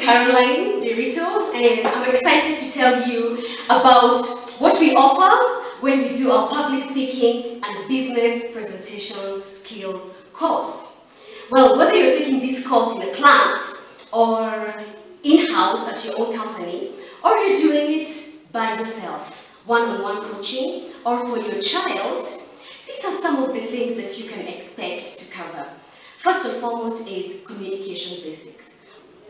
Caroline Nderitu, and I'm excited to tell you about what we offer when we do our public speaking and business presentation skills course. Well, whether you're taking this course in a class or in-house at your own company, or you're doing it by yourself, one-on-one coaching, or for your child, these are some of the things that you can expect to cover. First and foremost is communication basics.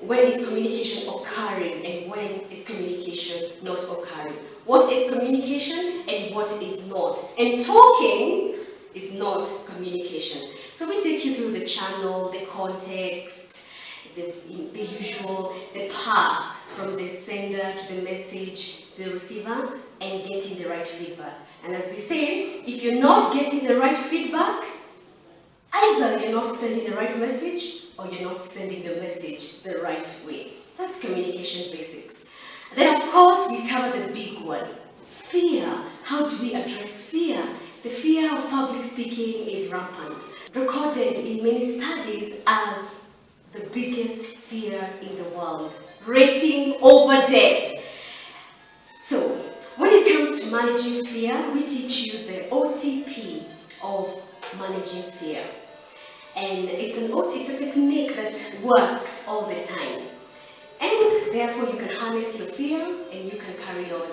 When is communication occurring and when is communication not occurring? What is communication and what is not? And talking is not communication. So we take you through the channel, the context, the path from the sender to the message to the receiver, and getting the right feedback. And as we say, if you're not getting the right feedback, either you're not sending the right message or you're not sending the message the right way. That's communication basics. And then of course we cover the big one, fear. How do we address fear? The fear of public speaking is rampant, recorded in many studies as the biggest fear in the world, rating over death. So when it comes to managing fear, we teach you the OTP of managing fear. And it's a technique that works all the time. And therefore you can harness your fear and you can carry on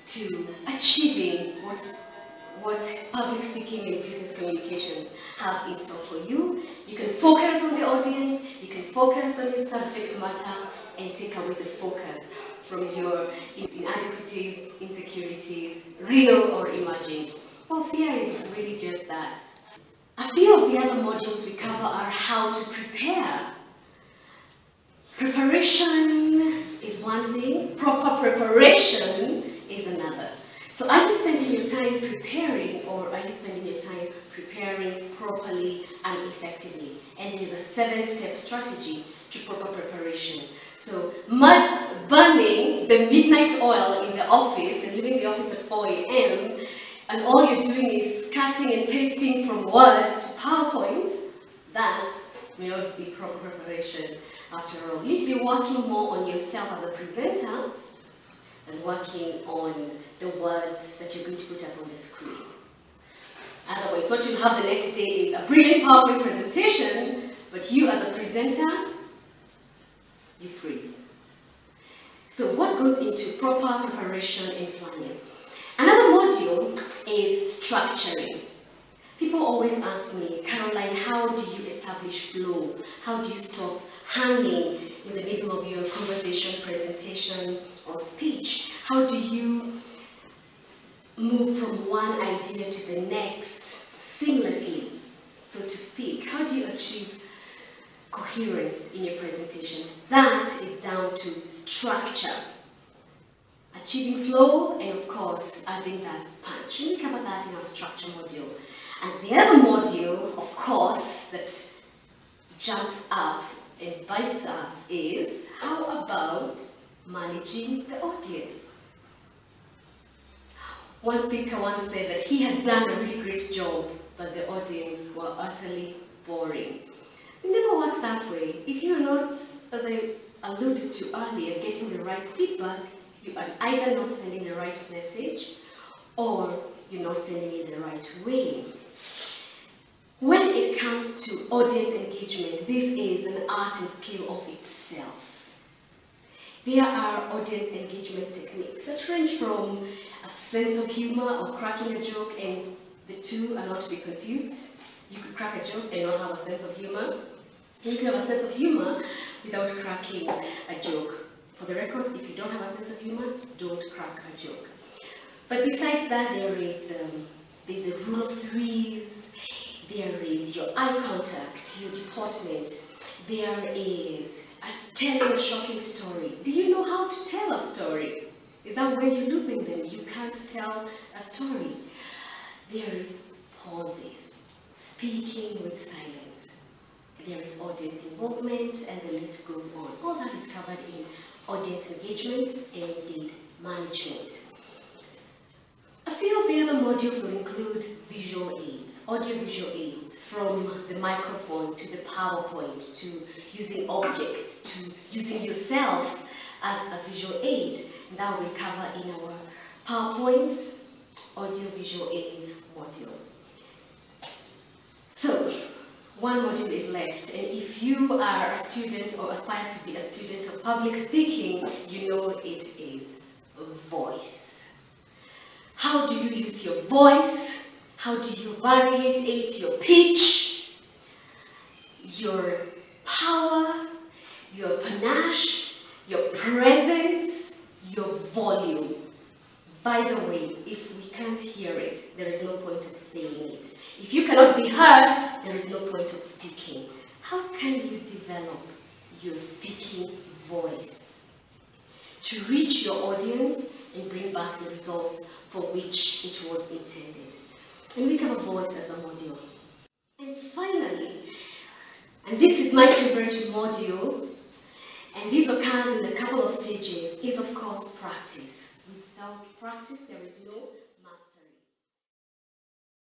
to achieving what public speaking and business communications have in store for you. You can focus on the audience, you can focus on your subject matter and take away the focus from your inadequacies, insecurities, real or imagined. Well, fear is really just that. A few of the other modules we cover are how to prepare. Preparation is one thing, proper preparation is another. So are you spending your time preparing, or are you spending your time preparing properly and effectively? And there's a 7-step strategy to proper preparation. So burning the midnight oil in the office and leaving the office at 4 a.m. and all you're doing is cutting and pasting from Word to PowerPoint, that may not be proper preparation after all. You need to be working more on yourself as a presenter than working on the words that you're going to put up on the screen. Otherwise, what you'll have the next day is a brilliant PowerPoint presentation, but you as a presenter, you freeze. So what goes into proper preparation and planning? Another module is structuring. People always ask me, Caroline, how do you establish flow? How do you stop hanging in the middle of your conversation, presentation, or speech? How do you move from one idea to the next seamlessly, so to speak? How do you achieve coherence in your presentation? That is down to structure. Achieving flow, and of course, adding that punch. And we cover that in our structure module. And the other module, of course, that jumps up and bites us is, how about managing the audience? One speaker once said that he had done a really great job, but the audience were utterly boring. It never works that way. If you're not, as I alluded to earlier, getting the right feedback, you are either not sending the right message or you're not sending it the right way. When it comes to audience engagement, this is an art and skill of itself. There are audience engagement techniques that range from a sense of humor or cracking a joke, and the two are not to be confused. You could crack a joke and not have a sense of humor. You can have a sense of humor without cracking a joke. For the record, if you don't have a sense of humor, don't crack a joke. But besides that, there is the rule of threes, there is your eye contact, your deportment, there is telling a shocking story. Do you know how to tell a story? Is that where you're losing them? You can't tell a story. There is pauses, speaking with silence. There is audience involvement, and the list goes on. All that is covered in audience engagement and indeed management. A few of the other modules will include visual aids, audio visual aids, from the microphone to the PowerPoint to using objects to using yourself as a visual aid. And that will cover in our PowerPoint audio-visual aids module. So, one module is left, and if you are a student or aspire to be a student of public speaking, you know it is voice. How do you use your voice? How do you variate your pitch, your power, your panache, your presence, your volume? By the way, if we can't hear it, there is no point of saying it. If you cannot be heard, there is no point of speaking. How can you develop your speaking voice to reach your audience and bring back the results for which it was intended? And we cover voice as a module. And finally, and this is my favorite module, and this occurs in a couple of stages, is of course practice. Without practice, there is no mastery.